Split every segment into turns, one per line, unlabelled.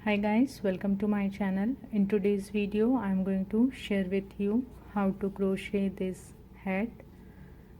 Hi guys, welcome to my channel. In today's video I am going to share with you how to crochet this hat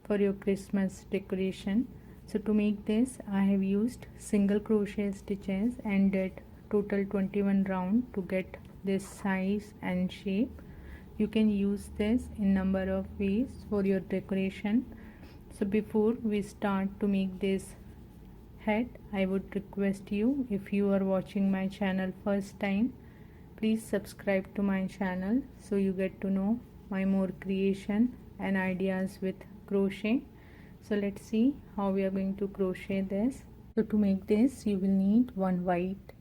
for your Christmas decoration. So to make this I have used single crochet stitches and did total 21 round to get this size and shape. You can use this in number of ways for your decoration. So before we start to make this hat, I would request you, if you are watching my channel first time, please subscribe to my channel so you get to know my more creation and ideas with crochet. So let's see how we are going to crochet this. So to make this you will need one white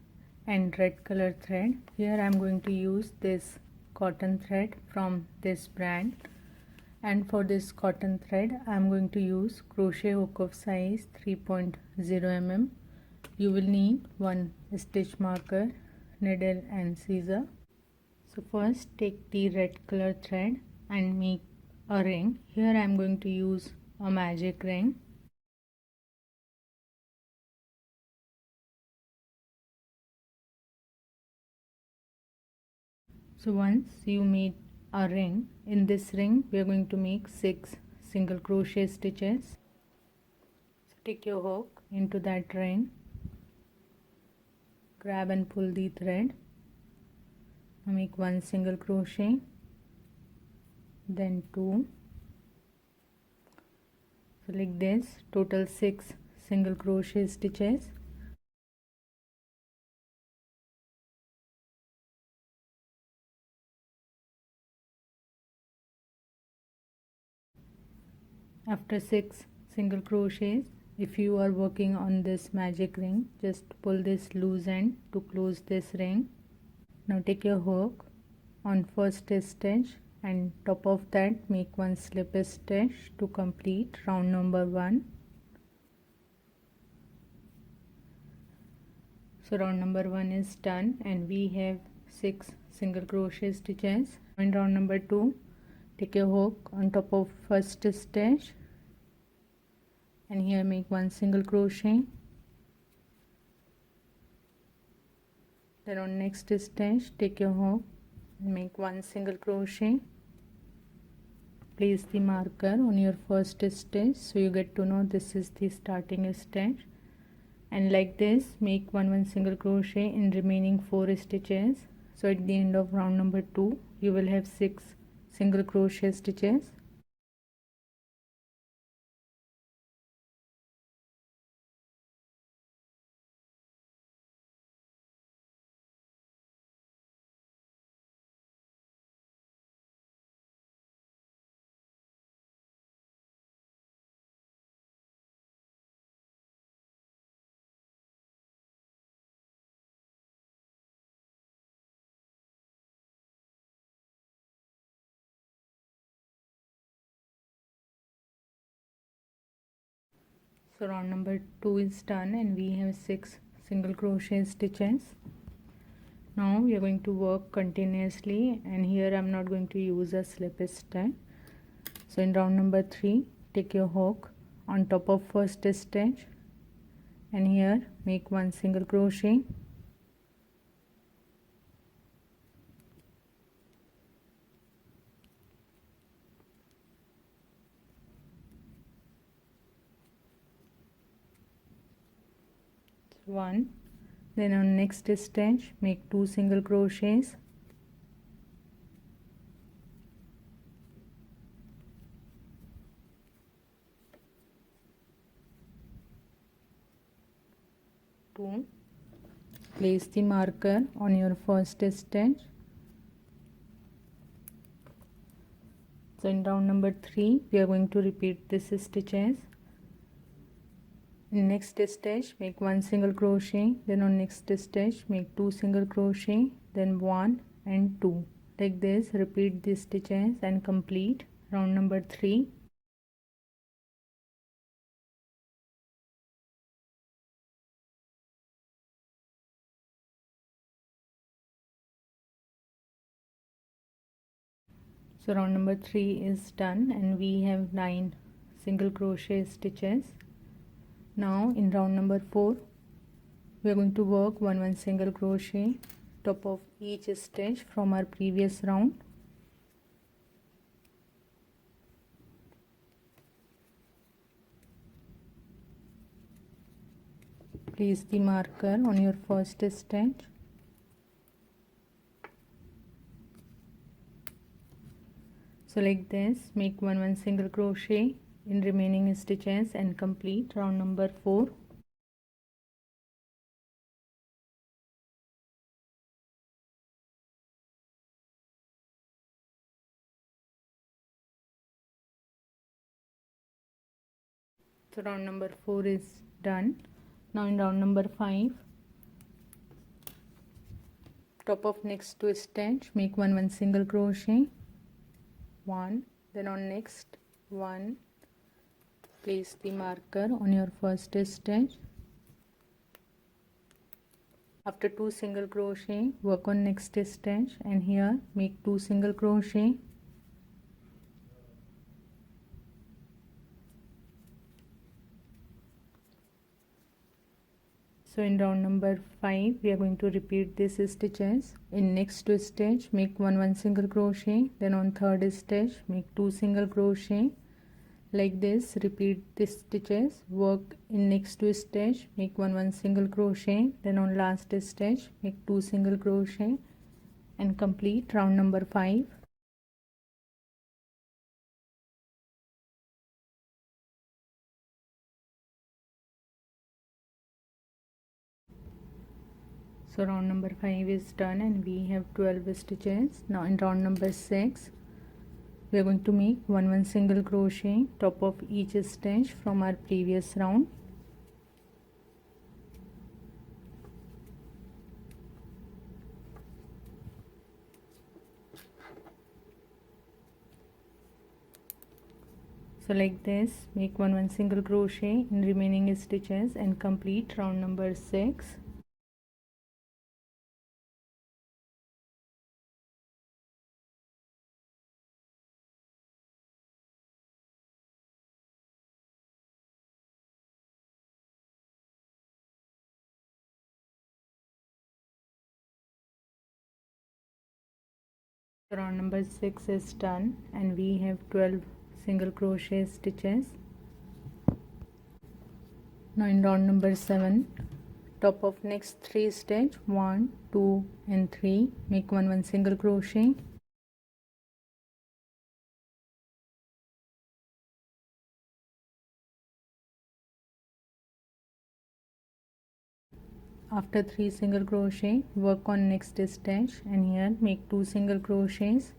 and red color thread. Here I am going to use this cotton thread from this brand, and for this cotton thread I am going to use crochet hook of size 3.0 mm. You will need one stitch marker, needle and scissor. So first take the red color thread and make a ring. Here I am going to use a magic ring. So once you made a ring, in this ring we are going to make 6 single crochet stitches. So take your hook into that ring, grab and pull the thread. Now make 1 single crochet, then 2. So like this, total 6 single crochet stitches. After 6 single crochets, if you are working on this magic ring, just pull this loose end to close this ring. Now take your hook on first stitch and top of that make 1 slip stitch to complete round number 1. So round number 1 is done and we have 6 single crochet stitches. In round number 2, take your hook on top of first stitch and here make 1 single crochet. Then on next stitch take your hook and make 1 single crochet. Place the marker on your first stitch so you get to know this is the starting stitch, and like this make 1 single crochet in remaining 4 stitches. So at the end of round number 2 you will have 6 single crochet stitches. So round number 2 is done and we have 6 single crochet stitches. Now we are going to work continuously, and here I am not going to use a slip stitch. So in round number 3 take your hook on top of first stitch and here make 1 single crochet. One, then on next stitch make 2 single crochets. Two, place the marker on your first stitch. So in round number 3 we are going to repeat this stitches. In next stitch make 1 single crochet, then on next stitch make 2 single crochet, then 1 and 2. Like this repeat these stitches and complete round number 3. So round number 3 is done and we have 9 single crochet stitches. Now in round number 4 we are going to work one single crochet top of each stitch from our previous round. Place the marker on your first stitch. So like this, make one single crochet in remaining stitches and complete round number 4. So round number 4 is done. Now in round number 5, top of next 2 stitch, make one single crochet, 1, then on next 1, place the marker on your first stitch. After 2 single crochet, work on next stitch and here make 2 single crochet. So in round number 5, we are going to repeat these stitches. In next 2 stitch, make one single crochet, then on third stitch, make 2 single crochet. Like this, repeat these stitches. Work in next 2 stitch, make one single crochet, then on last stitch, make 2 single crochet and complete round number 5. So round number 5 is done and we have 12 stitches. Now in round number 6, we are going to make one single crochet top of each stitch from our previous round. So like this, make one single crochet in remaining stitches and complete round number 6. Round number 6 is done and we have 12 single crochet stitches. Now in round number 7, top of next 3 stitch, 1, 2 and 3, make one single crochet. After 3 single crochet, work on next stitch and here make 2 single crochets.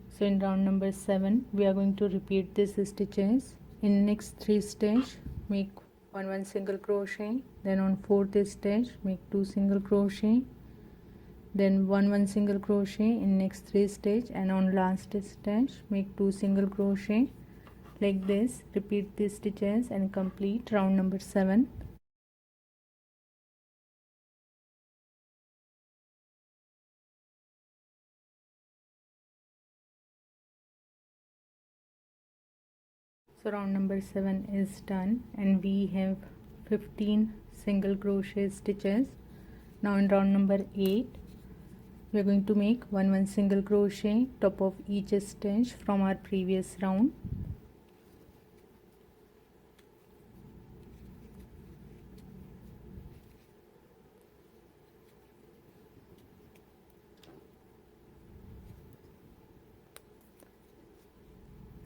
So in round number 7, we are going to repeat these stitches. In next 3 stitch, make one single crochet, then on 4th stitch, make 2 single crochet, then one single crochet in next 3 stitch and on last stitch, make 2 single crochet. Like this, repeat these stitches and complete round number 7. So round number 7 is done and we have 15 single crochet stitches. Now in round number 8, we are going to make one single crochet top of each stitch from our previous round.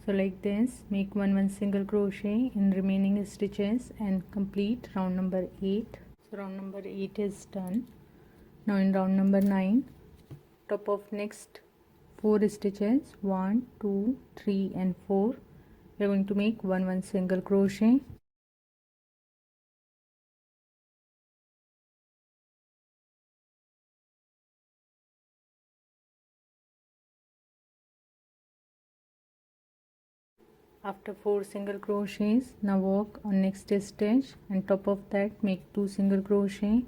So like this, make one single crochet in remaining stitches and complete round number 8. So round number 8 is done. Now in round number 9, top of next 4 stitches, 1, 2, 3 and 4, we are going to make one single crochet. After 4 single crochets, now work on next stitch and top of that make 2 single crochet.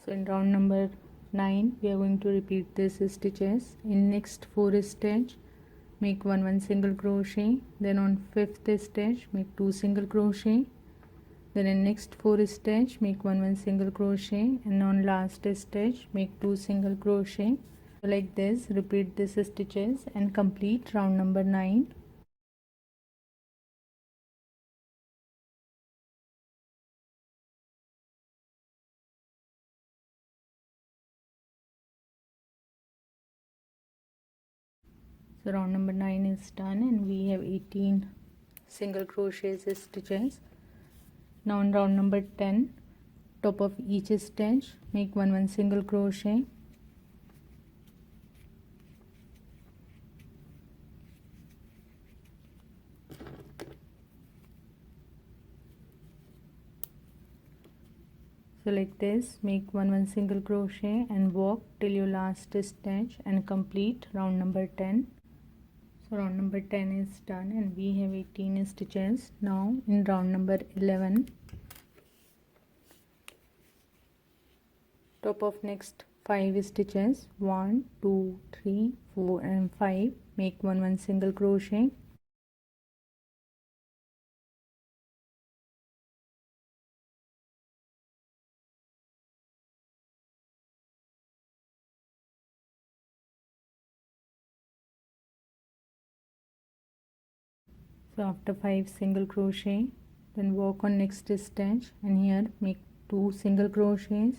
So in round number 9, we are going to repeat these stitches. In next 4 stitch, make 1 single crochet, then on 5th stitch make 2 single crochet, then in next 4 stitch make 1 single crochet, and on last stitch make 2 single crochet. So like this repeat these stitches and complete round number 9. So round number 9 is done and we have 18 single crochet stitches. Now in round number 10, top of each stitch make 1 single crochet, so like this make 1 single crochet and walk till your last stitch and complete round number 10. So round number 10 is done and we have 18 stitches. Now in round number 11, top of next 5 stitches 1 2 3 4 and 5 make 1 single crochet, so after 5 single crochet then walk on next stitch and here make 2 single crochets.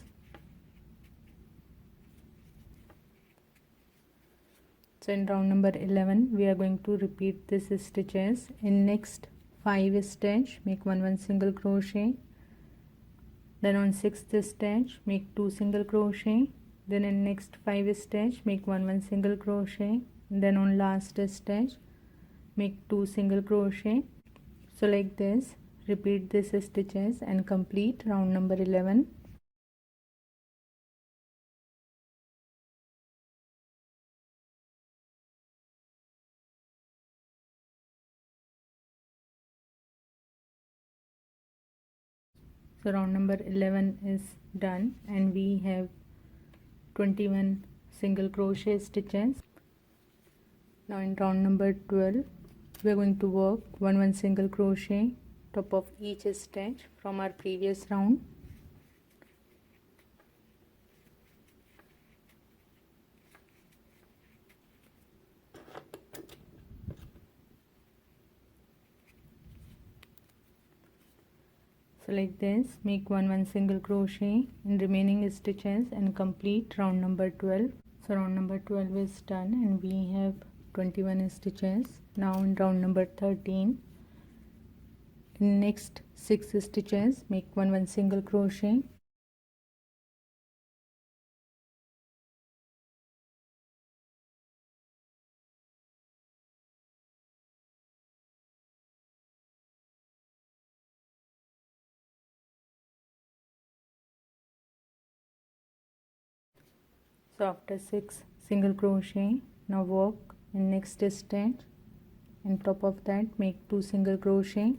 So in round number 11 we are going to repeat these stitches. In next 5 stitch make 1 single crochet, then on 6th stitch make 2 single crochet, then in next 5 stitch make 1 single crochet, then on last stitch make 2 single crochet. So like this repeat these stitches and complete round number 11. So round number 11 is done and we have 21 single crochet stitches. Now in round number 12 we are going to work 1 single crochet top of each stitch from our previous round. So like this make 1 single crochet in remaining stitches and complete round number 12. So round number 12 is done and we have 21 stitches. Now in round number 13, in next 6 stitches make 1 single crochet, so after 6 single crochet now walk in next stitch and top of that make 2 single crochet.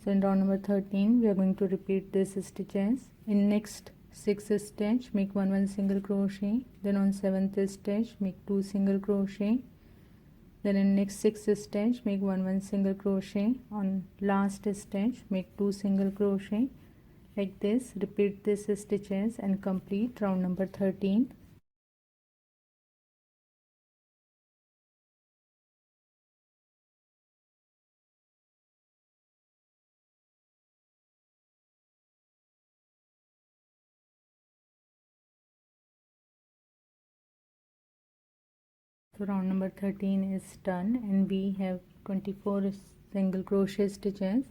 So in round number 13 we are going to repeat these stitches. In next 6 stitch make 1 single crochet, then on 7th stitch make 2 single crochet, then in next 6 stitch make 1 single crochet, on last stitch make 2 single crochet. Like this repeat these stitches and complete round number 13. So round number 13 is done and we have 24 single crochet stitches.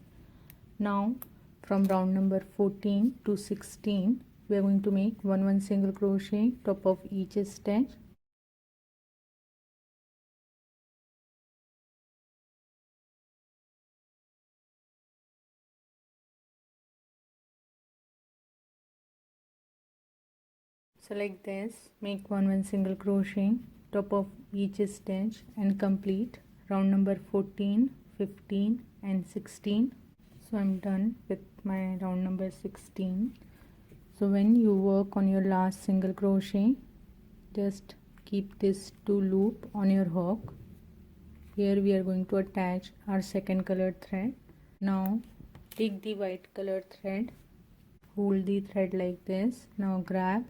Now from round number 14 to 16 we are going to make 1 single crochet top of each stitch. So like this make 1 single crochet top of each stitch and complete round number 14, 15 and 16. So I'm done with my round number 16. So when you work on your last single crochet just keep this 2 loop on your hook. Here we are going to attach our second colored thread. Now take the white colored thread, hold the thread like this. Now grab,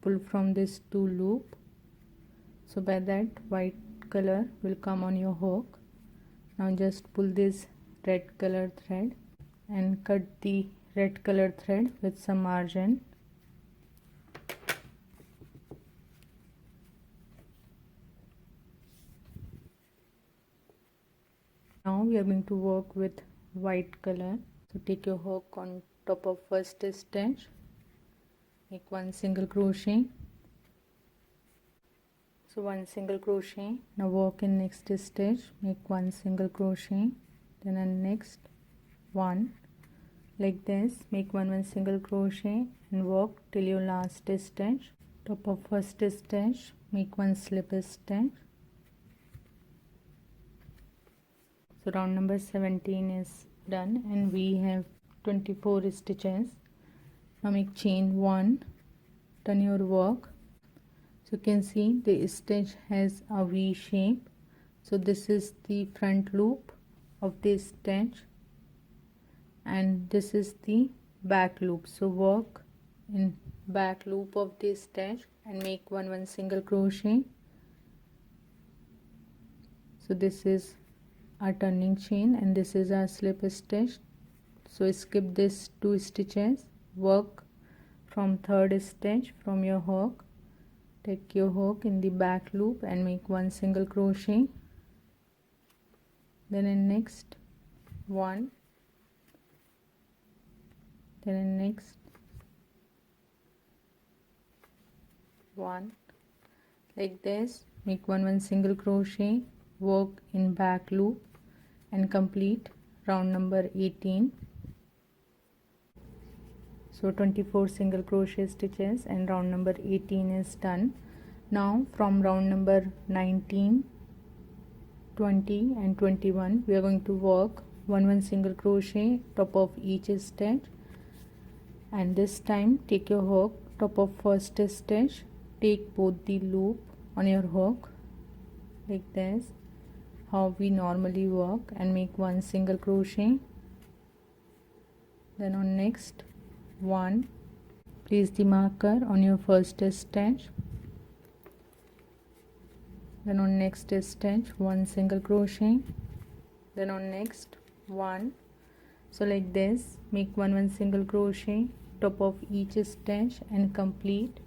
pull from this 2 loop, so by that white color will come on your hook. Now just pull this red colored thread and cut the red colored thread with some margin. Now we are going to work with white color. So take your hook on top of first stitch, make 1 single crochet. So 1 single crochet. Now work in next stitch, make 1 single crochet, then a next 1, like this. Make 1 single crochet and work till your last stitch. Top of first stitch, make 1 slip stitch. So round number 17 is done and we have 24 stitches. Now make chain 1, turn your work. So you can see the stitch has a V shape. So this is the front loop of this stitch and this is the back loop. So work in back loop of this stitch and make 1 single crochet. So this is our turning chain and this is our slip stitch. So skip this 2 stitches, work from third stitch from your hook. Take your hook in the back loop and make 1 single crochet, then in next 1, then in next 1, like this. Make 1 single crochet, work in back loop and complete round number 18. So 24 single crochet stitches and round number 18 is done. Now from round number 19, 20 and 21 we are going to work 1 single crochet top of each stitch, and this time take your hook top of first stitch, take both the loop on your hook like this, how we normally work, and make 1 single crochet. Then on next 1, place the marker on your first stitch, then on next stitch 1 single crochet, then on next 1. So like this, make 1 single crochet top of each stitch and complete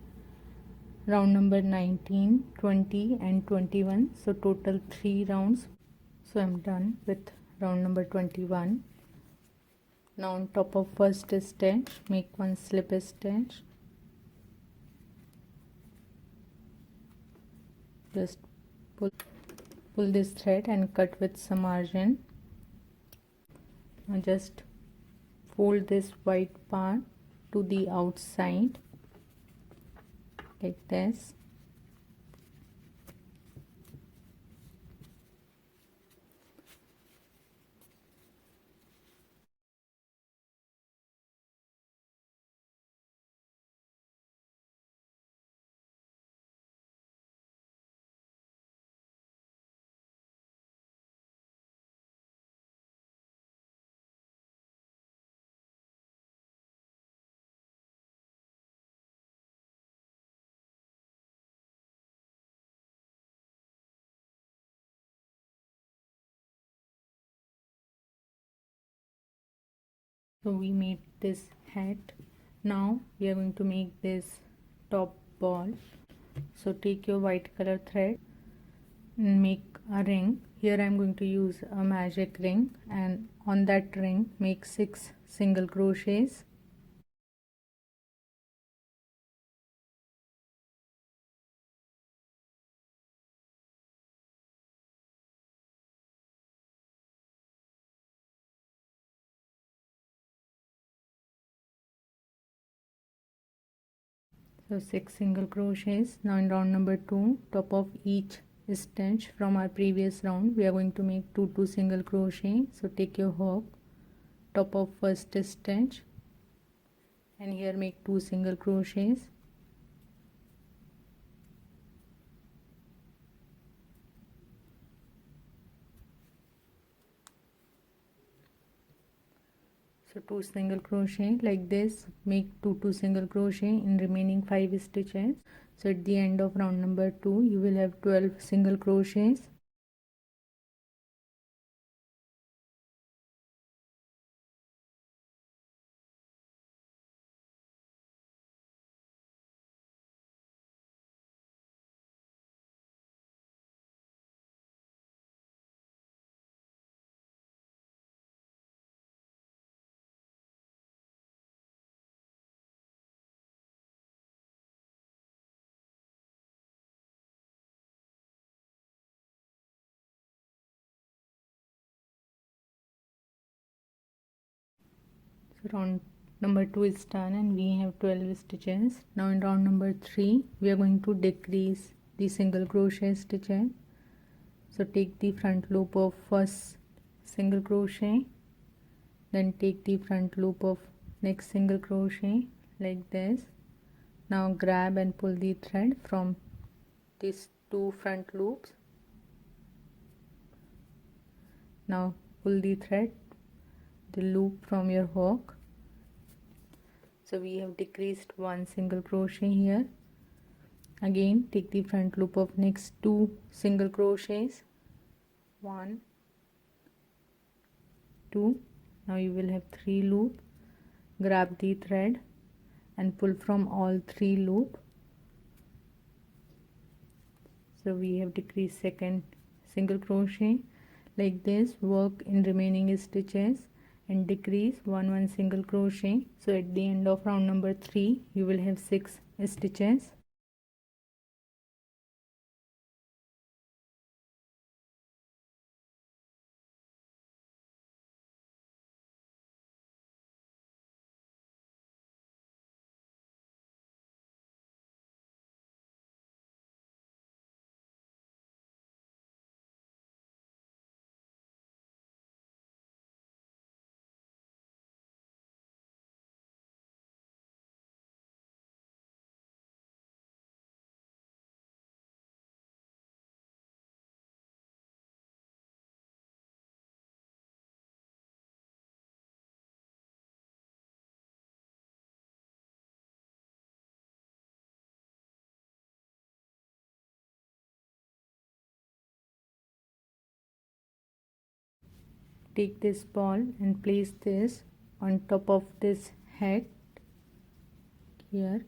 round number 19, 20 and 21. So total 3 rounds. So I'm done with round number 21. Now on top of first stitch, make 1 slip stitch, just pull this thread and cut with some margin. Now just fold this white part to the outside like this. So we made this hat. Now we are going to make this top ball. So take your white color thread and make a ring. Here I am going to use a magic ring, and on that ring make 6 single crochets. So 6 single crochets. Now in round number 2, top of each stitch from our previous round we are going to make 2 single crochet. So take your hook top of first stitch and here make 2 single crochets, So 2 single crochet like this, make 2 single crochet in remaining 5 stitches. So at the end of round number 2 you will have 12 single crochets. So round number 2 is done and we have 12 stitches. Now in round number 3 we are going to decrease the single crochet stitches. So take the front loop of first single crochet, then take the front loop of next single crochet like this. Now grab and pull the thread from these 2 front loops. Now pull the thread, the loop from your hook. So we have decreased 1 single crochet here. Again take the front loop of next 2 single crochets, 1, 2. Now you will have 3 loop. Grab the thread and pull from all 3 loop. So we have decreased second single crochet like this. Work in remaining stitches and decrease 1 single crochet. So at the end of round number 3 you will have 6 stitches. Take this ball and place this on top of this head here.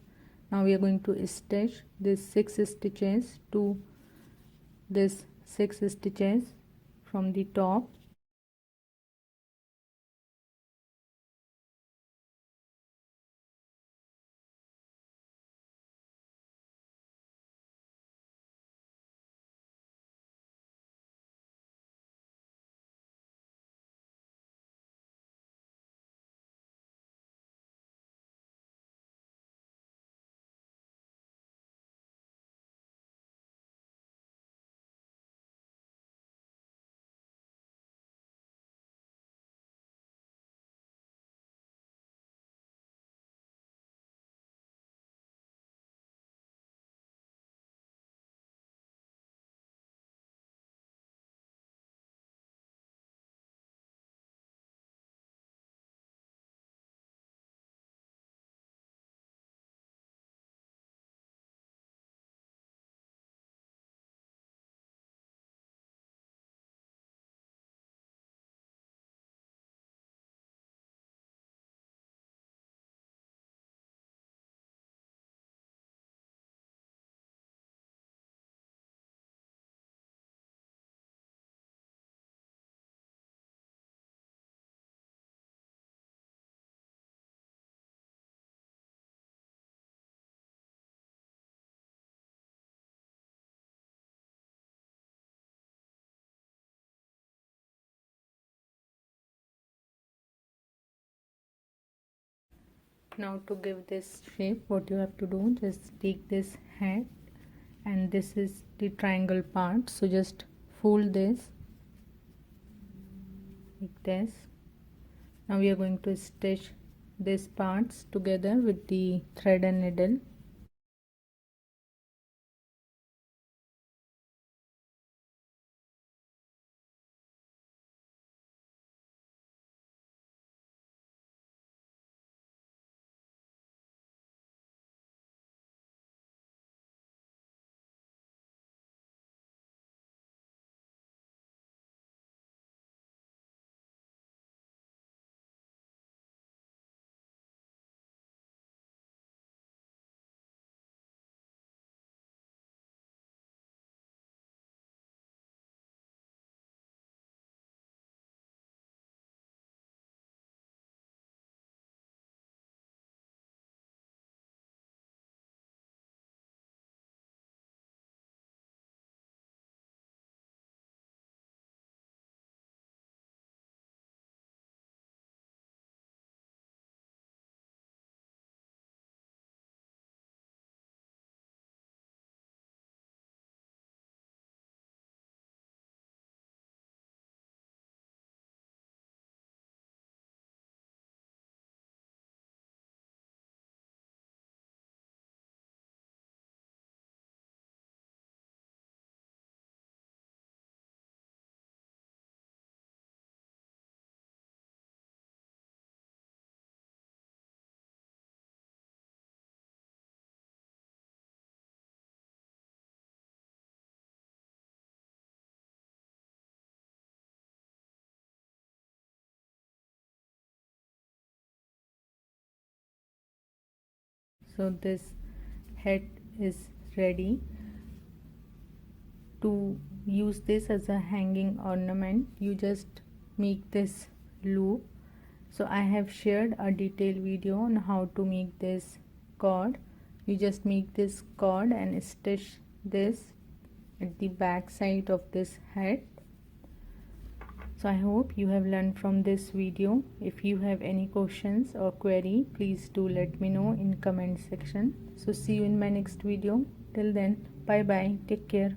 Now we are going to stitch this 6 stitches to this 6 stitches from the top. Now to give this shape, what you have to do, just take this head and this is the triangle part, so just fold this like this. Now we are going to stitch these parts together with the thread and needle. So this hat is ready. To use this as a hanging ornament, you just make this loop. So I have shared a detailed video on how to make this cord. You just make this cord and stitch this at the back side of this hat. So I hope you have learned from this video. If you have any questions or query, please do let me know in comment section. So see you in my next video. Till then, bye bye, take care.